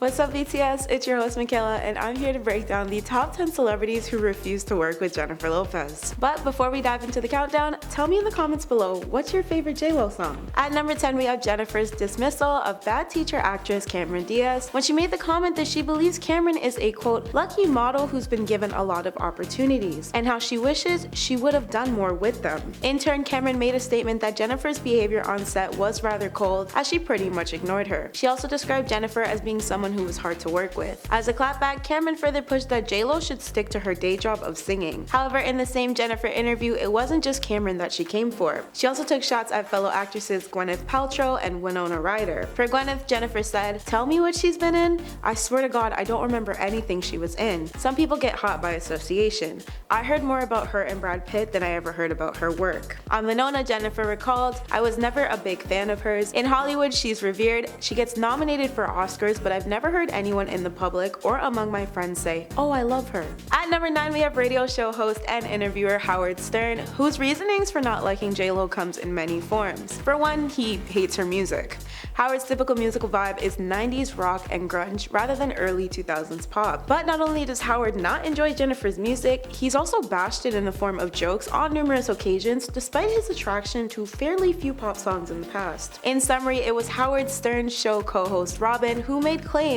What's up BTS? It's your host Michaela and I'm here to break down the top 10 celebrities who refuse to work with Jennifer Lopez. But before we dive into the countdown, tell me in the comments below, what's your favorite J-Lo song? At number 10 we have Jennifer's dismissal of Bad Teacher actress Cameron Diaz when she made the comment that she believes Cameron is a quote, lucky model who's been given a lot of opportunities, and how she wishes she would have done more with them. In turn, Cameron made a statement that Jennifer's behavior on set was rather cold, as she pretty much ignored her. She also described Jennifer as being someone who was hard to work with. As a clapback, Cameron further pushed that J-Lo should stick to her day job of singing. However, in the same Jennifer interview, it wasn't just Cameron that she came for. She also took shots at fellow actresses Gwyneth Paltrow and Winona Ryder. For Gwyneth, Jennifer said, "Tell me what she's been in? I swear to God, I don't remember anything she was in. Some people get hot by association. I heard more about her and Brad Pitt than I ever heard about her work." On Winona, Jennifer recalled, "I was never a big fan of hers. In Hollywood, she's revered. She gets nominated for Oscars, but I've never heard anyone in the public or among my friends say, oh, I love her." At number 9, we have radio show host and interviewer Howard Stern, whose reasonings for not liking J-Lo comes in many forms. For one, he hates her music. Howard's typical musical vibe is 90s rock and grunge rather than early 2000s pop. But not only does Howard not enjoy Jennifer's music, he's also bashed it in the form of jokes on numerous occasions, despite his attraction to fairly few pop songs in the past. In summary, it was Howard Stern's show co-host Robin who made claims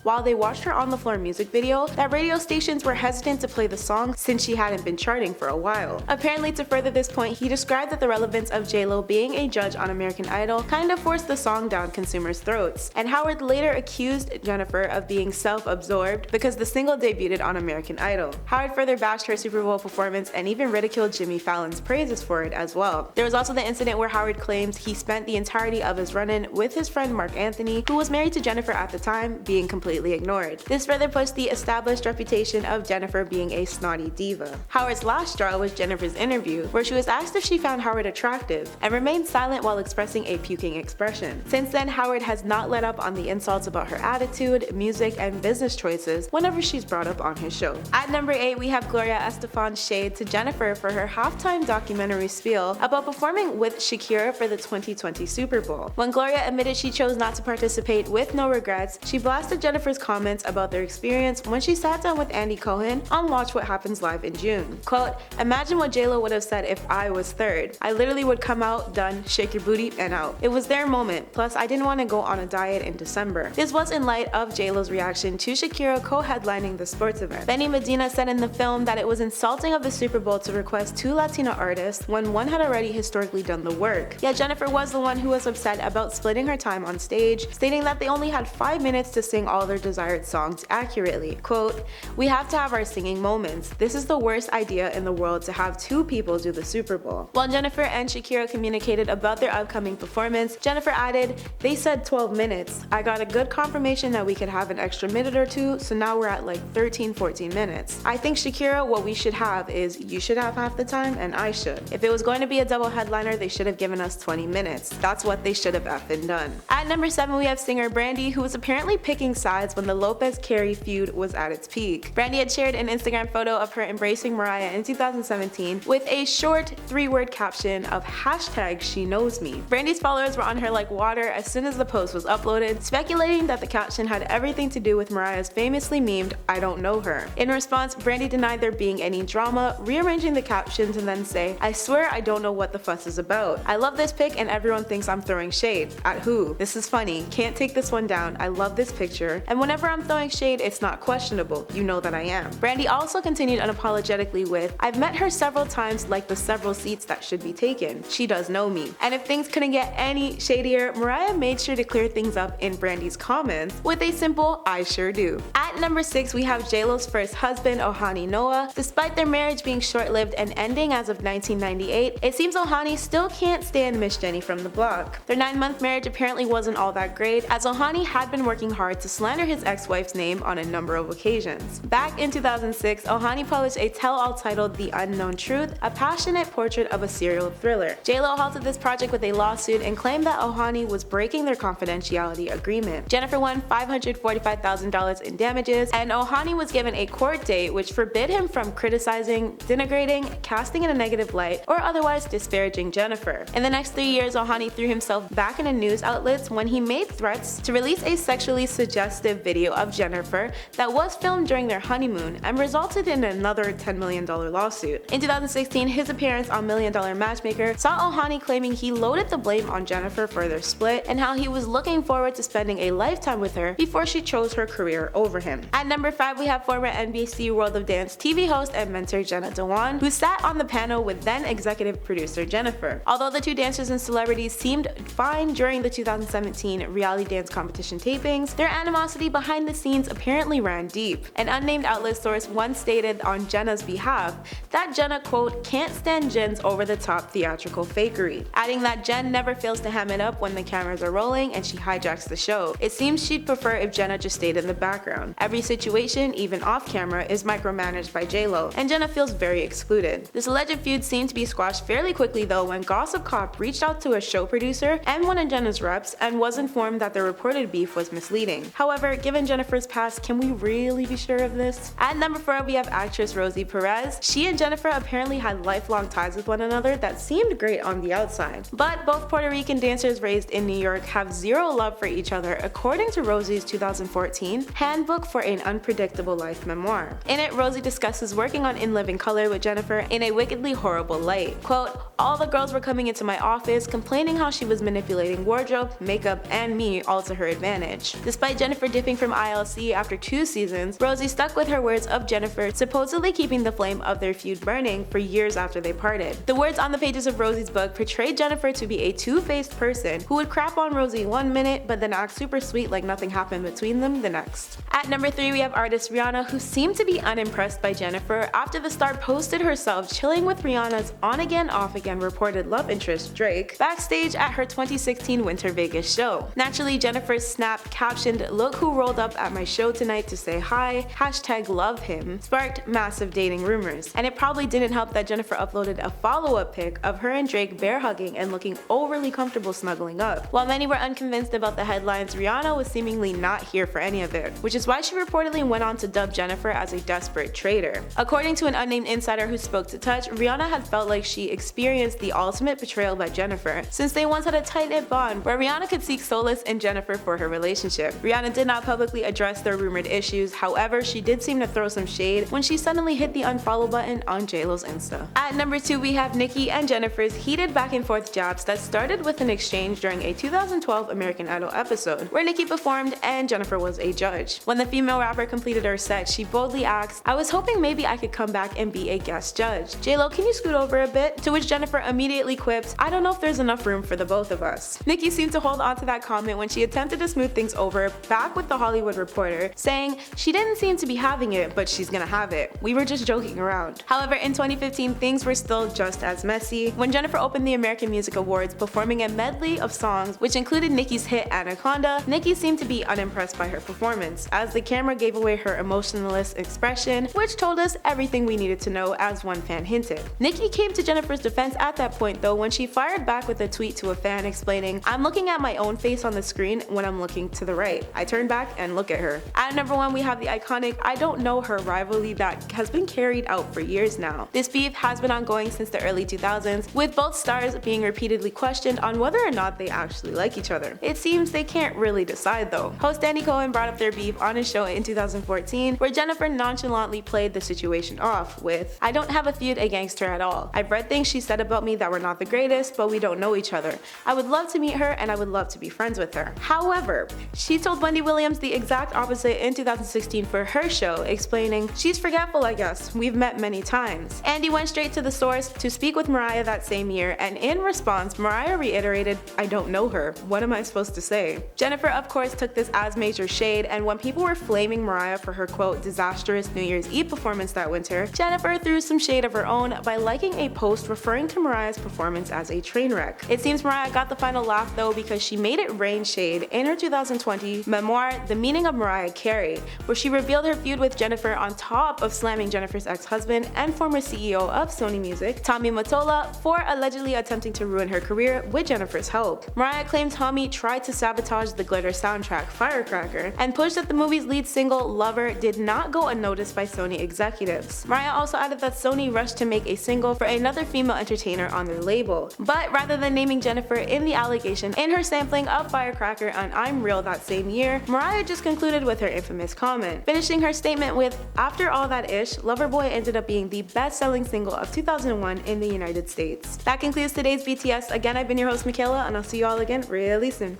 while they watched her on the floor music video that radio stations were hesitant to play the song since she hadn't been charting for a while. Apparently, to further this point, he described that the relevance of J-Lo being a judge on American Idol kind of forced the song down consumers' throats, and Howard later accused Jennifer of being self-absorbed because the single debuted on American Idol. Howard further bashed her Super Bowl performance and even ridiculed Jimmy Fallon's praises for it as well. There was also the incident where Howard claims he spent the entirety of his run-in with his friend Mark Anthony, who was married to Jennifer at the time, being completely ignored. This further pushed the established reputation of Jennifer being a snotty diva. Howard's last straw was Jennifer's interview, where she was asked if she found Howard attractive, and remained silent while expressing a puking expression. Since then, Howard has not let up on the insults about her attitude, music, and business choices whenever she's brought up on his show. At number 8, we have Gloria Estefan's shade to Jennifer for her halftime documentary spiel about performing with Shakira for the 2020 Super Bowl. When Gloria admitted she chose not to participate with no regrets, she blasted Jennifer's comments about their experience when she sat down with Andy Cohen on Watch What Happens Live in June. Quote, "Imagine what J-Lo would have said if I was third. I literally would come out, done, shake your booty, and out. It was their moment, plus I didn't want to go on a diet in December." This was in light of J-Lo's reaction to Shakira co-headlining the sports event. Benny Medina said in the film that it was insulting of the Super Bowl to request 2 Latina artists when one had already historically done the work. Yet Jennifer was the one who was upset about splitting her time on stage, stating that they only had 5 minutes to sing all their desired songs accurately. Quote, "We have to have our singing moments. This is the worst idea in the world to have 2 people do the Super Bowl." While Jennifer and Shakira communicated about their upcoming performance, Jennifer added, "They said 12 minutes. I got a good confirmation that we could have an extra minute or 2, so now we're at like 13-14 minutes. I think Shakira, what we should have is you should have half the time and I should. If it was going to be a double headliner, they should have given us 20 minutes. That's what they should have effing done." At number 7, we have singer Brandy, who was apparently picking sides when the Lopez-Carey feud was at its peak. Brandy had shared an Instagram photo of her embracing Mariah in 2017 with a short 3-word caption of #SheKnows.me. Brandy's followers were on her like water as soon as the post was uploaded, speculating that the caption had everything to do with Mariah's famously memed "I don't know her." In response, Brandy denied there being any drama, rearranging the captions and then say, "I swear I don't know what the fuss is about. I love this pic and everyone thinks I'm throwing shade. At who? This is funny. Can't take this one down. I love this picture. And whenever I'm throwing shade, it's not questionable. You know that I am." Brandy also continued unapologetically with, "I've met her several times like the several seats that should be taken. She does know me." And if things couldn't get any shadier, Mariah made sure to clear things up in Brandy's comments with a simple "I sure do." At number 6, we have J-Lo's first husband, Ojani Noa. Despite their marriage being short-lived and ending as of 1998, it seems Ojani still can't stand Miss Jenny from the block. Their 9-month marriage apparently wasn't all that great, as Ojani had been working hard to slander his ex-wife's name on a number of occasions. Back in 2006, Ojani published a tell-all titled The Unknown Truth, a passionate portrait of a serial thriller. J-Lo halted this project with a lawsuit and claimed that Ojani was was breaking their confidentiality agreement. Jennifer won $545,000 in damages, and Ojani was given a court date which forbid him from criticizing, denigrating, casting in a negative light, or otherwise disparaging Jennifer. In the next 3 years, Ojani threw himself back into news outlets when he made threats to release a sexually suggestive video of Jennifer that was filmed during their honeymoon and resulted in another $10 million lawsuit. In 2016, his appearance on Million Dollar Matchmaker saw Ojani claiming he loaded the blame on Jennifer for their split and how he was looking forward to spending a lifetime with her before she chose her career over him. At number 5, we have former NBC World of Dance TV host and mentor Jenna Dewan, who sat on the panel with then executive producer Jennifer. Although the two dancers and celebrities seemed fine during the 2017 reality dance competition tapings, their animosity behind the scenes apparently ran deep. An unnamed outlet source once stated on Jenna's behalf that Jenna, quote, can't stand Jen's over-the-top theatrical fakery, adding that Jen never fails to ham it up when the cameras are rolling and she hijacks the show. It seems she'd prefer if Jenna just stayed in the background. Every situation, even off camera, is micromanaged by J-Lo, and Jenna feels very excluded. This alleged feud seemed to be squashed fairly quickly though when Gossip Cop reached out to a show producer and one of Jenna's reps and was informed that the reported beef was misleading. However, given Jennifer's past, can we really be sure of this? At number 4, we have actress Rosie Perez. She and Jennifer apparently had lifelong ties with one another that seemed great on the outside. But both Puerto Rican dancers raised in New York have zero love for each other, according to Rosie's 2014 Handbook for an Unpredictable Life memoir. In it, Rosie discusses working on In Living Color with Jennifer in a wickedly horrible light. Quote, all the girls were coming into my office complaining how she was manipulating wardrobe, makeup, and me all to her advantage. Despite Jennifer dipping from ILC after 2 seasons, Rosie stuck with her words of Jennifer supposedly keeping the flame of their feud burning for years after they parted. The words on the pages of Rosie's book portrayed Jennifer to be a two-faced person who would crap on Rosie 1 minute but then act super sweet like nothing happened between them the next. At number 3, we have artist Rihanna, who seemed to be unimpressed by Jennifer after the star posted herself chilling with Rihanna's on-again off-again reported love interest Drake backstage at her 2016 Winter Vegas show. Naturally, Jennifer's snap captioned, "Look who rolled up at my show tonight to say hi, #LoveHim," sparked massive dating rumors. And it probably didn't help that Jennifer uploaded a follow-up pic of her and Drake bear hugging and looking overly comfortable snuggling up. While many were unconvinced about the headlines, Rihanna was seemingly not here for any of it, which is why she reportedly went on to dub Jennifer as a desperate traitor. According to an unnamed insider who spoke to Touch, Rihanna had felt like she experienced the ultimate betrayal by Jennifer, since they once had a tight-knit bond where Rihanna could seek solace in Jennifer for her relationship. Rihanna did not publicly address their rumored issues, however, she did seem to throw some shade when she suddenly hit the unfollow button on J-Lo's Insta. At number 2, we have Nicki and Jennifer's heated back and forth jabs that started with an exchange during a 2012 American Idol episode, where Nicki performed and Jennifer was a judge. When the female rapper completed her set, she boldly asked, "I was hoping maybe I could come back and be a guest judge. J-Lo, can you scoot over a bit?" To which Jennifer immediately quips, "I don't know if there's enough room for the both of us." Nicki seemed to hold on to that comment when she attempted to smooth things over back with The Hollywood Reporter, saying she didn't seem to be having it, but she's gonna have it. We were just joking around. However, in 2015, things were still just as messy when Jennifer opened the American Music Awards performing a medley of songs which included Nicki's hit Anaconda. Nicki seemed to be unimpressed by her performance, as the camera gave away her emotionless expression, which told us everything we needed to know, as one fan hinted. Nicki came to Jennifer's defense at that point though when she fired back with a tweet to a fan explaining, "I'm looking at my own face on the screen when I'm looking to the right. I turn back and look at her." At number 1, we have the iconic I Don't Know Her rivalry that has been carried out for years now. This beef has been ongoing since the early 2000s, with both stars being repeatedly questioned on whether or not they actually like each other. It seems they can't really decide though. Host Andy Cohen brought up their beef on his show in 2014, where Jennifer nonchalantly played the situation off with, "I don't have a feud against her at all. I've read things she said about me that were not the greatest, but we don't know each other. I would love to meet her and I would love to be friends with her." However, she told Wendy Williams the exact opposite in 2016 for her show, explaining, "She's forgetful, I guess. We've met many times." Andy went straight to the source to speak with Mariah that same year, and in response, Mariah reiterated, "I don't know her. What am I supposed to say?" Jennifer, of course, took this as major shade, and when people were flaming Mariah for her quote disastrous New Year's Eve performance that winter, Jennifer threw some shade of her own by liking a post referring to Mariah's performance as a train wreck. It seems Mariah got the final laugh though because she made it rain shade in her 2020 memoir The Meaning of Mariah Carey, where she revealed her feud with Jennifer on top of slamming Jennifer's ex-husband and former CEO of Sony Music, Tommy Mottola, for allegedly attempting to ruin her career with Jennifer's help. Mariah claimed Tommy tried to sabotage the glitter soundtrack Firecracker and pushed that the movie's lead single Lover did not go unnoticed by Sony executives. Mariah also added that Sony rushed to make a single for another female entertainer on their label. But rather than naming Jennifer in the allegation in her sampling of Firecracker on I'm Real that same year, Mariah just concluded with her infamous comment, finishing her statement with, "After all that ish, Loverboy ended up being the best-selling single of 2001 in the United States." That concludes today's BTS. Again, I've been your host Michaela, and I'll see you all again really soon.